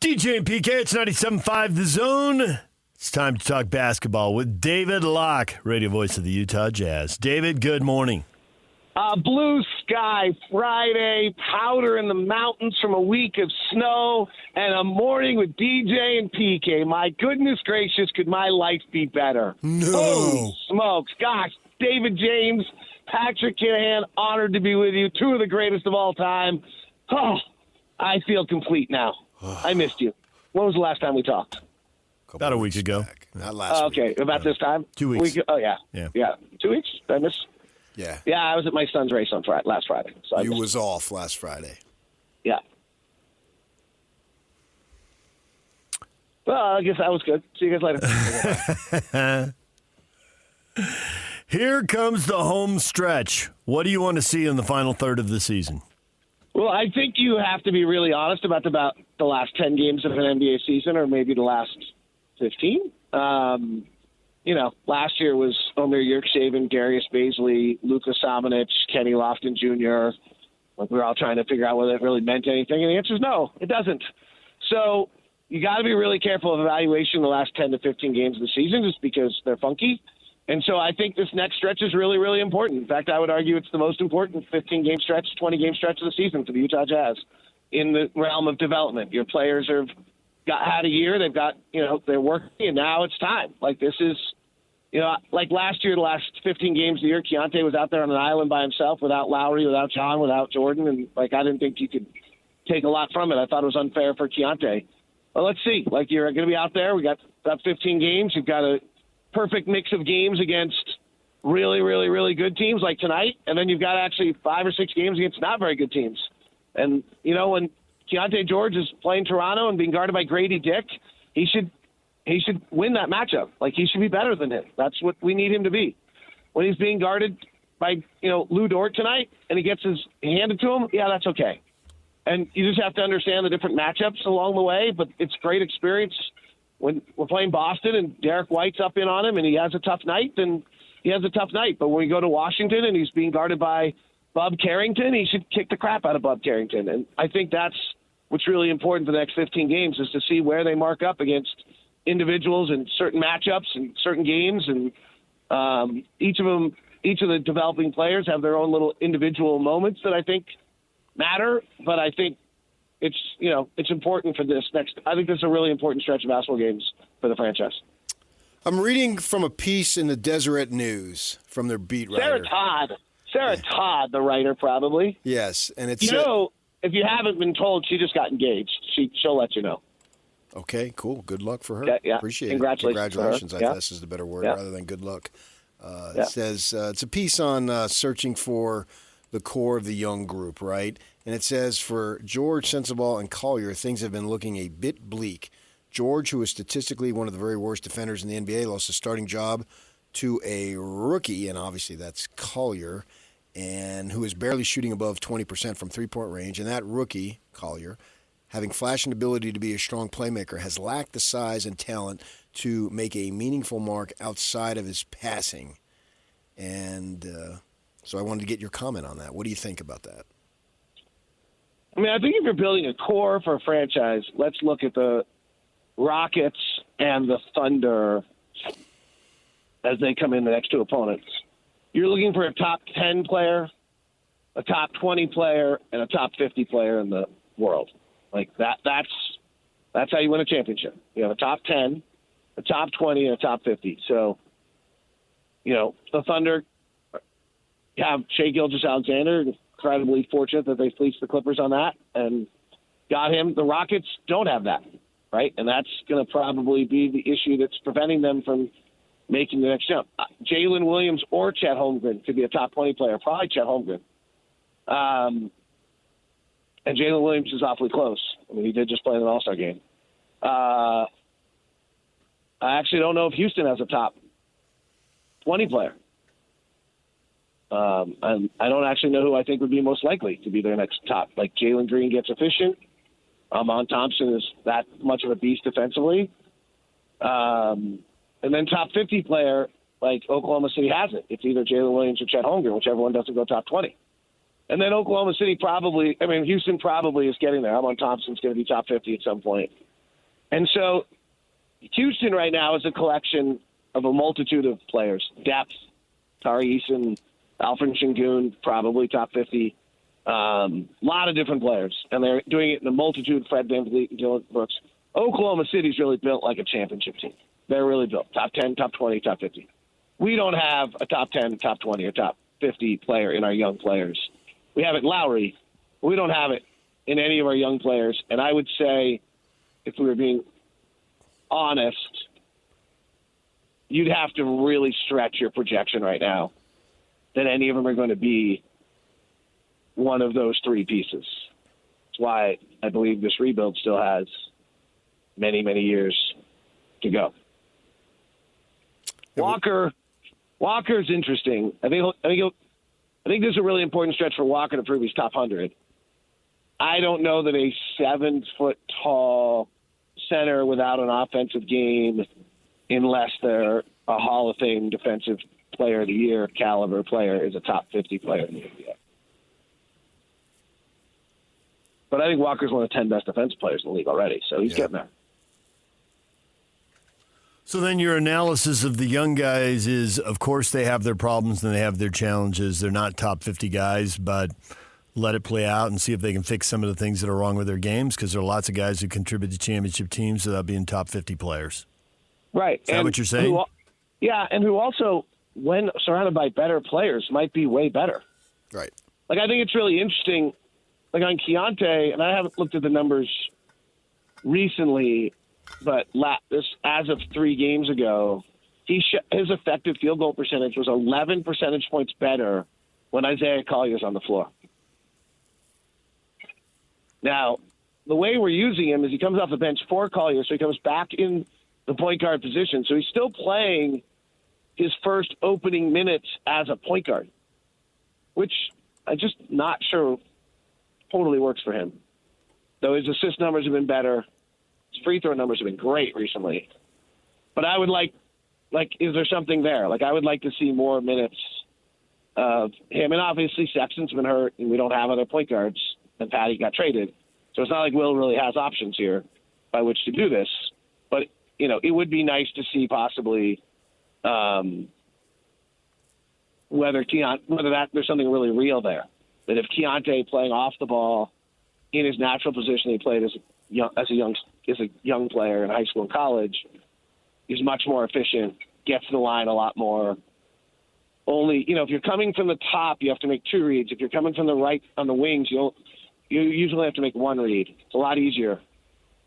DJ and PK, it's 97.5 The Zone. It's time to talk basketball with David Locke, radio voice of the Utah Jazz. David, good morning. Blue sky Friday, powder in the mountains from a week of snow, and a morning with DJ and PK. My goodness gracious, could my life be better? No. Holy smokes. Gosh, David James, Patrick Kinahan, honored to be with you. Two of the greatest of all time. Oh, I feel complete now. I missed you. When was the last time we talked? About a week ago. Not last week. Okay, about this time? 2 weeks. Oh, yeah. 2 weeks? Did I miss? Yeah. Yeah, I was at my son's race on last Friday. So You was off last Friday. Yeah. Well, I guess that was good. See you guys later. Here comes the home stretch. What do you want to see in the final third of the season? Well, I think you have to be really honest about the last 10 games of an NBA season, or maybe the last 15. Last year was Omer Yurtseven, Darius Baisley, Luka Samanic, Kenny Lofton Jr. Like, we were all trying to figure out whether it really meant anything, and the answer is no, it doesn't. So you got to be really careful of evaluation the last 10 to 15 games of the season, just because they're funky. And so I think this next stretch is really, really important. In fact, I would argue it's the most important 15-game stretch, 20-game stretch of the season for the Utah Jazz in the realm of development. Your players have had a year. They've got, they're working, and now it's time. Like, this is, like last year, the last 15 games of the year, Keontae was out there on an island by himself without Lowry, without John, without Jordan. And, I didn't think you could take a lot from it. I thought it was unfair for Keontae. Well, let's see. You're going to be out there. We got about 15 games. You've got a perfect mix of games against really, really, really good teams like tonight, and then you've got actually 5 or 6 games against not very good teams. And, when Keontae George is playing Toronto and being guarded by Grady Dick, he should win that matchup. He should be better than him. That's what we need him to be. When he's being guarded by, Lou Dort tonight and he gets his handed to him, yeah, that's okay. And you just have to understand the different matchups along the way, but it's great experience. When we're playing Boston and Derek White's up in on him and he has a tough night, then he has a tough night. But when we go to Washington and he's being guarded by Bub Carrington, he should kick the crap out of Bub Carrington. And I think that's what's really important for the next 15 games, is to see where they mark up against individuals in certain matchups and certain games. And each of the developing players have their own little individual moments that I think matter. But I think it's important for this next. I think this is a really important stretch of basketball games for the franchise. I'm reading from a piece in the Deseret News from their beat writer. Sarah Todd, the writer, probably. Yes, and it's if you haven't been told, she just got engaged. She'll let you know. Okay, cool. Good luck for her. Yeah. Appreciate Congratulations. I guess is the better word rather than good luck. It says it's a piece on searching for the core of the young group, right? And it says, for George, Sensabaugh, and Collier, things have been looking a bit bleak. George, who is statistically one of the very worst defenders in the NBA, lost his starting job to a rookie, and obviously that's Collier, and who is barely shooting above 20% from three-point range. And that rookie, Collier, having flash and ability to be a strong playmaker, has lacked the size and talent to make a meaningful mark outside of his passing. And so I wanted to get your comment on that. What do you think about that? I mean, I think if you're building a core for a franchise, let's look at the Rockets and the Thunder as they come in the next two opponents. You're looking for a top 10 player, a top 20 player, and a top 50 player in the world. That's how you win a championship. You have a top 10, a top 20, and a top 50. So, the Thunder have Shai Gilgeous-Alexander, incredibly fortunate that they fleeced the Clippers on that and got him. The Rockets don't have that, right? And that's going to probably be the issue that's preventing them from making the next jump. Jalen Williams or Chet Holmgren could be a top 20 player, probably Chet Holmgren. And Jalen Williams is awfully close. I mean, he did just play in an All-Star game. I actually don't know if Houston has a top 20 player. And I don't actually know who I think would be most likely to be their next top. Jalen Green gets efficient. Amon Thompson is that much of a beast defensively. And then top 50 player, Oklahoma City has it. It's either Jalen Williams or Chet Holmgren, whichever one doesn't go top 20. And then Houston probably is getting there. Amon Thompson's going to be top 50 at some point. And so Houston right now is a collection of a multitude of players. Depth, Tari Eason, Alfred Şengün, probably top 50. Lot of different players. And they're doing it in a multitude. Fred VanVleet, Dylan Brooks. Oklahoma City's really built like a championship team. They're really built. Top 10, top 20, top 50. We don't have a top 10, top 20, or top 50 player in our young players. We have it in Lowry. But we don't have it in any of our young players. And I would say, if we were being honest, you'd have to really stretch your projection right now that any of them are going to be one of those three pieces. That's why I believe this rebuild still has many, many years to go. Walker's interesting. I think this is a really important stretch for Walker to prove he's top 100. I don't know that a 7-foot-tall center without an offensive game, unless they're a Hall of Fame defensive player of the year caliber player, is a top 50 player in the NBA. But I think Walker's one of the 10 best defensive players in the league already, so he's getting there. So then your analysis of the young guys is, of course, they have their problems and they have their challenges. They're not top 50 guys, but let it play out and see if they can fix some of the things that are wrong with their games, because there are lots of guys who contribute to championship teams without being top 50 players. Right. Is that what you're saying? And who also, when surrounded by better players, might be way better. Right. Like, I think it's really interesting, like on Keontae, and I haven't looked at the numbers recently, but as of 3 games ago, his effective field goal percentage was 11 percentage points better when Isaiah Collier's on the floor. Now, the way we're using him is he comes off the bench for Collier, so he comes back in the point guard position. So he's still playing his first opening minutes as a point guard, which I'm just not sure totally works for him. Though his assist numbers have been better. His free throw numbers have been great recently. But I would like, is there something there? Like, I would like to see more minutes of him. And obviously Sexton's been hurt, and we don't have other point guards, and Patty got traded. So it's not like Will really has options here by which to do this. But, it would be nice to see possibly whether there's something really real there. That if Keontae playing off the ball in his natural position he played as a young player in high school and college, is much more efficient, gets to the line a lot more. Only, if you're coming from the top, you have to make 2 reads. If you're coming from the right on the wings, you usually have to make 1 read. It's a lot easier.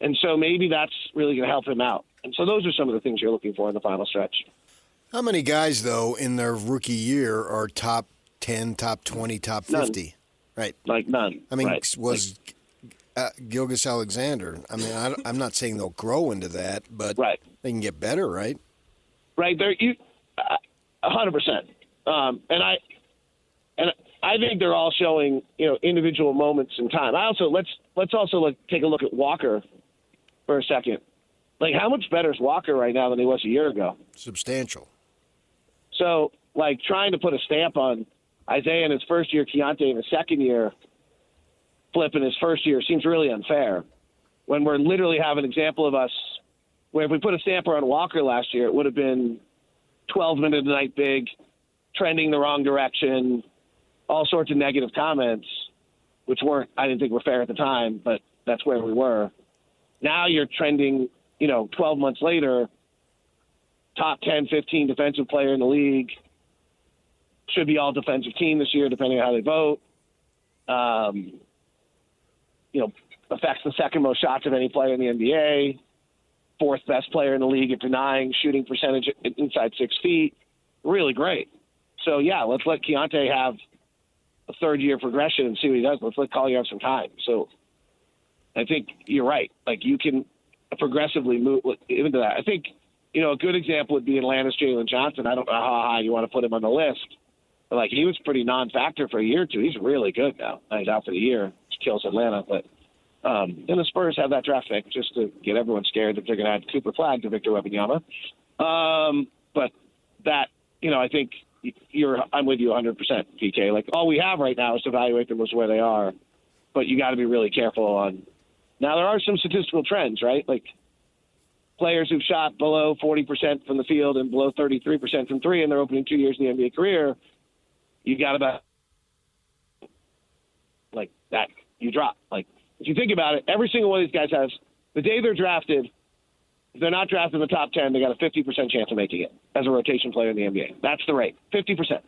And so maybe that's really going to help him out. And so those are some of the things you're looking for in the final stretch. How many guys, though, in their rookie year are top 10, top 20, top 50? None. Right. Like none. I mean, right. was Gilgeous Alexander. I mean, I'm not saying they'll grow into that, but they can get better, right? Right. 100%. And I think they're all showing, individual moments in time. Let's also take a look at Walker for a second. Like, how much better is Walker right now than he was a year ago? Substantial. So, trying to put a stamp on Isaiah in his first year, Keontae in his second year, Flip in his first year seems really unfair. When we're literally have an example of us where if we put a stamper on Walker last year, it would have been 12-minute a night big, trending the wrong direction, all sorts of negative comments, which I didn't think were fair at the time, but that's where we were. Now you're trending, 12 months later, top 10, 15 defensive player in the league, should be all defensive team this year, depending on how they vote. Affects the second most shots of any player in the NBA, 4th best player in the league at denying shooting percentage inside 6 feet. Really great. So, let's let Keontae have a third-year progression and see what he does. Let's let Collier have some time. So I think you're right. You can progressively move into that. I think, a good example would be Atlanta's Jalen Johnson. I don't know how high you want to put him on the list. But, he was pretty non-factor for a year or two. He's really good now. He's out for the year, which kills Atlanta. But and the Spurs have that draft pick just to get everyone scared that they're going to add Cooper Flagg to Victor Wembanyama. But that, I think I'm with you 100%, PK. All we have right now is to evaluate them as where they are. But you got to be really careful on. Now, there are some statistical trends, right? players who've shot below 40% from the field and below 33% from three in their opening 2 years in the NBA career, you got about like that. You drop. Like, if you think about it, every single one of these guys has, the day they're drafted, if they're not drafted in the top 10, they got a 50% chance of making it as a rotation player in the NBA. That's the rate, 50%.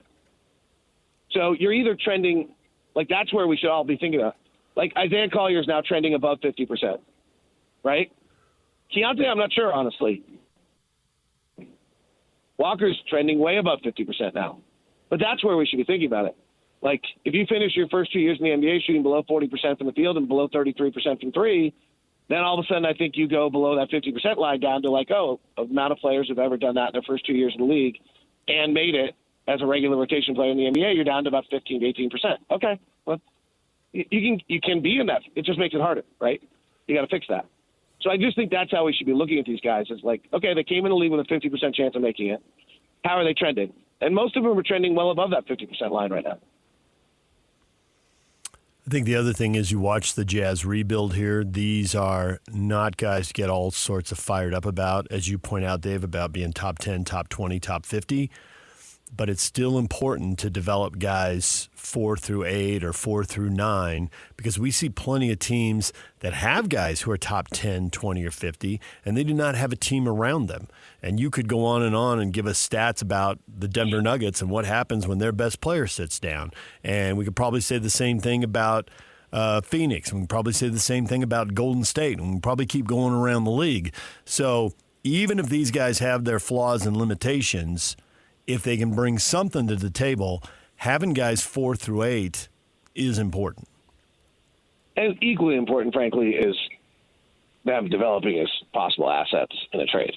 So you're either trending, like that's where we should all be thinking of. Like Isaiah Collier is now trending above 50%, right? Keontae, I'm not sure, honestly. Walker's trending way above 50% now. But that's where we should be thinking about it. Like, if you finish your first 2 years in the NBA shooting below 40% from the field and below 33% from three, then all of a sudden I think you go below that 50% line down to like, the amount of players who've ever done that in their first 2 years in the league and made it as a regular rotation player in the NBA, you're down to about 15 to 18%. Okay, well, you can be in that. It just makes it harder, right? You got to fix that. So I just think that's how we should be looking at these guys. It's like, okay, they came in the league with a 50% chance of making it. How are they trending? And most of them are trending well above that 50% line right now. I think the other thing is you watch the Jazz rebuild here. These are not guys to get all sorts of fired up about, as you point out, Dave, about being top 10, top 20, top 50. But it's still important to develop guys 4 through 8 or 4 through 9 because we see plenty of teams that have guys who are top 10, 20, or 50, and they do not have a team around them. And you could go on and give us stats about the Denver Nuggets and what happens when their best player sits down. And we could probably say the same thing about Phoenix. We can probably say the same thing about Golden State. And we can probably keep going around the league. So even if these guys have their flaws and limitations, if they can bring something to the table, having guys 4 through 8 is important. And equally important, frankly, is them developing as possible assets in a trade.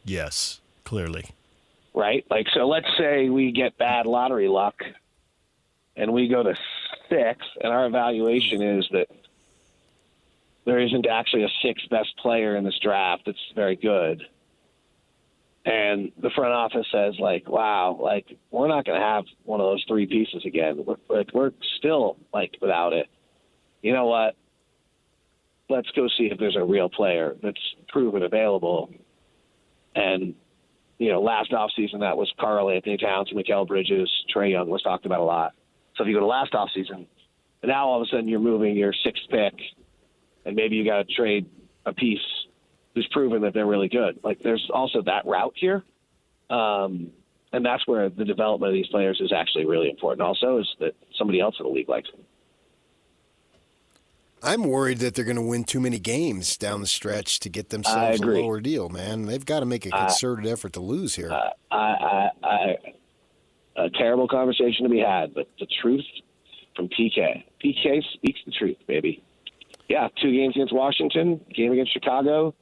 Yes, clearly. Right? Like, so let's say we get bad lottery luck and we go to 6, and our evaluation is that there isn't actually a 6th best player in this draft that's very good. And the front office says, like, wow, like, we're not going to have one of those 3 pieces again. We're still, like, without it. You know what? Let's go see if there's a real player that's proven available. And, last offseason, that was Karl Anthony Towns, Mikal Bridges, Trae Young was talked about a lot. So if you go to last offseason, and now all of a sudden you're moving your 6th pick, and maybe you got to trade a piece who's proven that they're really good. Like, there's also that route here. And that's where the development of these players is actually really important also, is that somebody else in the league likes them. I'm worried that they're going to win too many games down the stretch to get themselves a lower deal, man. They've got to make a concerted effort to lose here. A terrible conversation to be had, but the truth from PK. PK speaks the truth, baby. Yeah, 2 games against Washington, game against Chicago,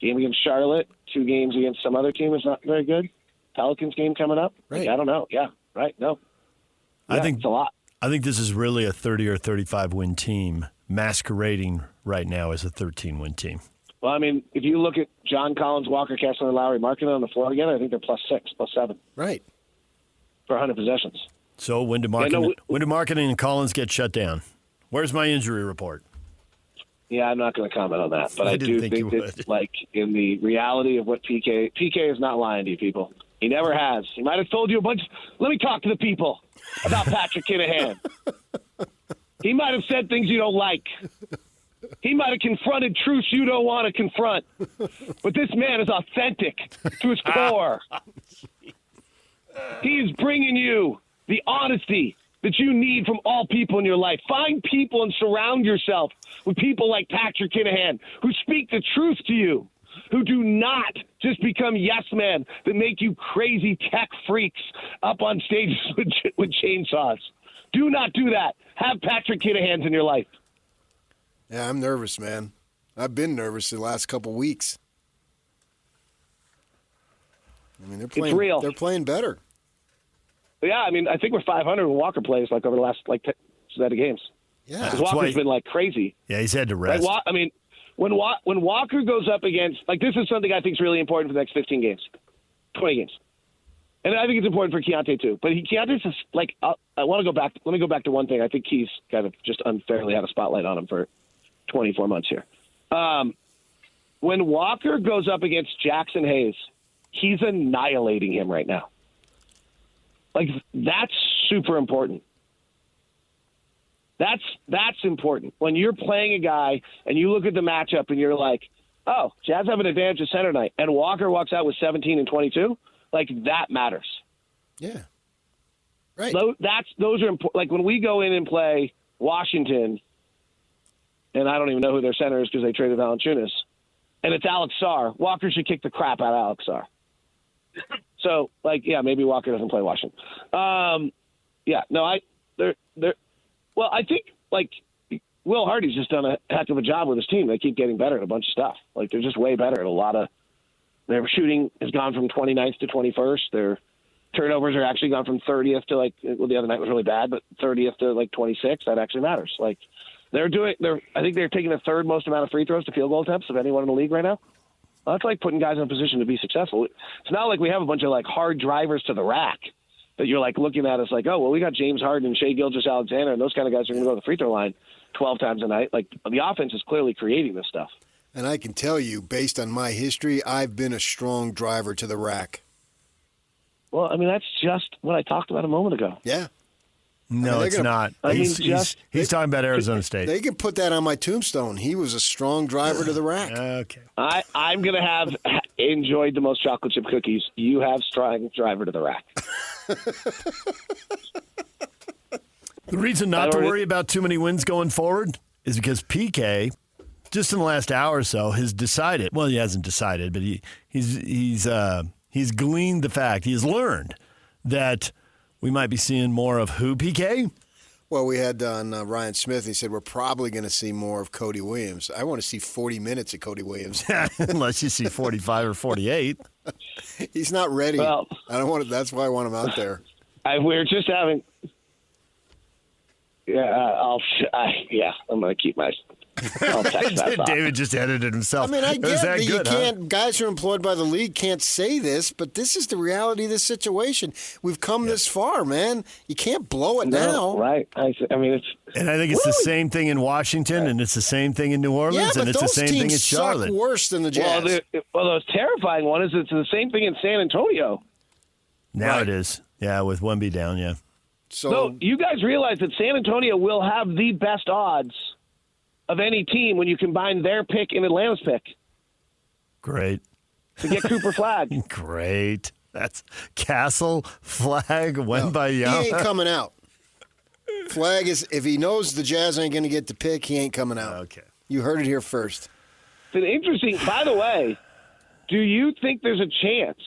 game against Charlotte, 2 games against some other team is not very good. Pelicans game coming up. Right. Like, I don't know. Yeah, right. No. Yeah, I think it's a lot. I think this is really a 30 or 35 win team masquerading right now as a 13-win team. Well, I mean, if you look at John Collins, Walker Kessler, and Lowry Markkinen on the floor again, I think they're +6, +7. Right. For 100 possessions. So when did Markkinen and Collins get shut down? Where's my injury report? Yeah, I'm not going to comment on that, but I do think that, like, in the reality of what PK is not lying to you people. He never has. He might have told you a bunch. Let me talk to the people about Patrick Kinahan. He might have said things you don't like. He might have confronted truths you don't want to confront. But this man is authentic to his core. He is bringing you the honesty that you need from all people in your life. Find people and surround yourself with people like Patrick Kinahan who speak the truth to you, who do not just become yes men that make you crazy tech freaks up on stages with chainsaws. Do not do that. Have Patrick Kinahans in your life. Yeah, I'm nervous, man. I've been nervous the last couple weeks. I mean, it's real. They're playing better. Yeah, I mean, I think we're 500 when Walker plays, like, over the last, 10 set of games. Yeah. Because Walker's been, like, crazy. Yeah, he's had to rest. Like, I mean, when Walker goes up against, like, this is something I think is really important for the next 15 games, 20 games. And I think it's important for Keontae, too. But Keontae's just, like, I want to go back. Let me go back to one thing. I think he's kind of just unfairly had a spotlight on him for 24 months here. when Walker goes up against Jackson Hayes, he's annihilating him right now. Like, that's super important. That's important. When you're playing a guy and you look at the matchup and you're like, oh, Jazz have an advantage of center night, and Walker walks out with 17 and 22, like, that matters. Yeah. Right. Those are important. Like, when we go in and play Washington, and I don't even know who their center is because they traded Valanciunas, and it's Alex Sarr, Walker should kick the crap out of Alex Sarr. So, like, yeah, maybe Walker doesn't play Washington. Well, I think, like, Will Hardy's just done a heck of a job with his team. They keep getting better at a bunch of stuff. Like, they're just way better at a lot of – their shooting has gone from 29th to 21st. Their turnovers are actually gone from 30th to, like – well, the other night was really bad, but 30th to, like, 26th. That actually matters. Like, I think they're taking the third most amount of free throws to field goal attempts of anyone in the league right now. Well, that's like putting guys in a position to be successful. It's not like we have a bunch of, like, hard drivers to the rack that you're, like, looking at as like, oh, well, we got James Harden and Shai Gilgeous-Alexander, and those kind of guys are going to go to the free throw line 12 times a night. Like, the offense is clearly creating this stuff. And I can tell you, based on my history, I've been a strong driver to the rack. Well, I mean, that's just what I talked about a moment ago. Yeah. No, it's not. He's talking about Arizona State. They can put that on my tombstone. He was a strong driver to the rack. Okay. I'm going to have enjoyed the most chocolate chip cookies. You have strong driver to the rack. The reason not to worry about too many wins going forward is because PK, just in the last hour or so, has decided. Well, he hasn't decided, but he's gleaned the fact. He has learned that we might be seeing more of who, PK? Well, we had on Ryan Smith. He said we're probably going to see more of Cody Williams. I want to see 40 minutes of Cody Williams, unless you see 45 or 48. He's not ready. Well, I don't want. That's why I want him out there. We're just having. Yeah, I'm going to keep my. I'll text that David just edited himself. I mean, I get that good, you can't. Guys who are employed by the league can't say this, but this is the reality of this situation. We've come this far, man. You can't blow it now. Right. I mean, it's. And I think it's the same thing in Washington, and it's the same thing in New Orleans, and it's the same thing in Charlotte. Suck worse than the Jazz. Well, the terrifying one is it's the same thing in San Antonio. Now it is. Yeah, with Wemby down, yeah. So you guys realize that San Antonio will have the best odds of any team when you combine their pick and Atlanta's pick. Great. To get Cooper Flag. Great. That's Castle, Flag, Wembanyama. He ain't coming out. Flag is, if he knows the Jazz ain't going to get the pick, he ain't coming out. Okay. You heard it here first. It's an interesting, by the way, do you think there's a chance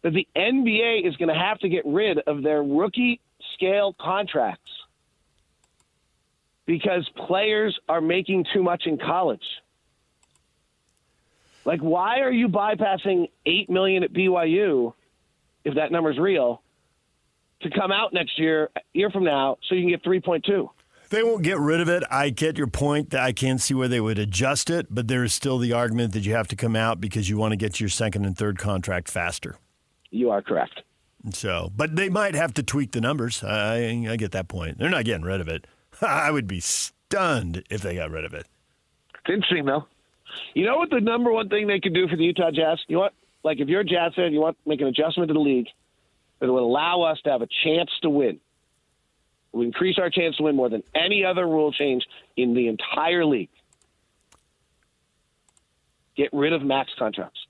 that the NBA is going to have to get rid of their rookie scale contracts because players are making too much in college? Like, why are you bypassing $8 million at BYU, if that number's real, to come out next year from now, so you can get 3.2? They won't get rid of it. I get your point that I can't see where they would adjust it, but there is still the argument that you have to come out because you want to get to your second and third contract faster. You are correct. So, but they might have to tweak the numbers. I get that point. They're not getting rid of it. I would be stunned if they got rid of it. It's interesting, though. You know what the number one thing they could do for the Utah Jazz? You want, like, if you're a Jazz fan, you want to make an adjustment to the league that would allow us to have a chance to win. We increase our chance to win more than any other rule change in the entire league. Get rid of max contracts.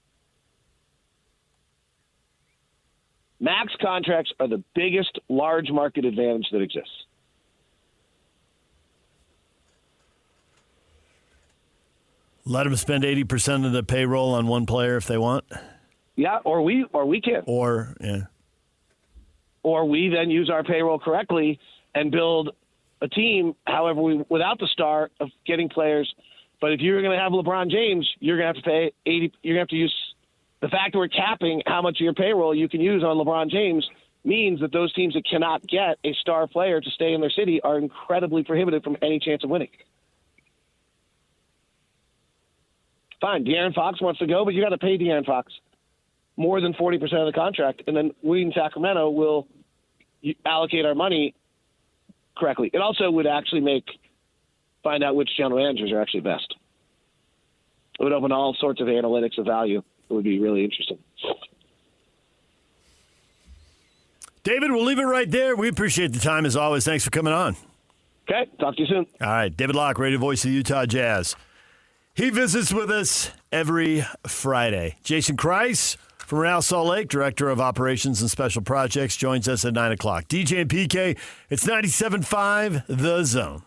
Max contracts are the biggest large market advantage that exists. Let them spend 80% of the payroll on one player if they want. Yeah, or we can. Or we then use our payroll correctly and build a team, however, without the star of getting players. But if you're going to have LeBron James, you're going to have to pay 80. You're going to have to use the fact that we're capping how much of your payroll you can use on LeBron James means that those teams that cannot get a star player to stay in their city are incredibly prohibited from any chance of winning. Fine, De'Aaron Fox wants to go, but you got to pay De'Aaron Fox more than 40% of the contract, and then we in Sacramento will allocate our money correctly. It also would actually find out which general managers are actually best. it would open all sorts of analytics of value. It would be really interesting. David, we'll leave it right there. We appreciate the time as always. Thanks for coming on. Okay, talk to you soon. All right, David Locke, radio voice of the Utah Jazz. He visits with us every Friday. Jason Kreis from Real Salt Lake, Director of Operations and Special Projects, joins us at 9 o'clock. DJ and PK, it's 97.5 The Zone.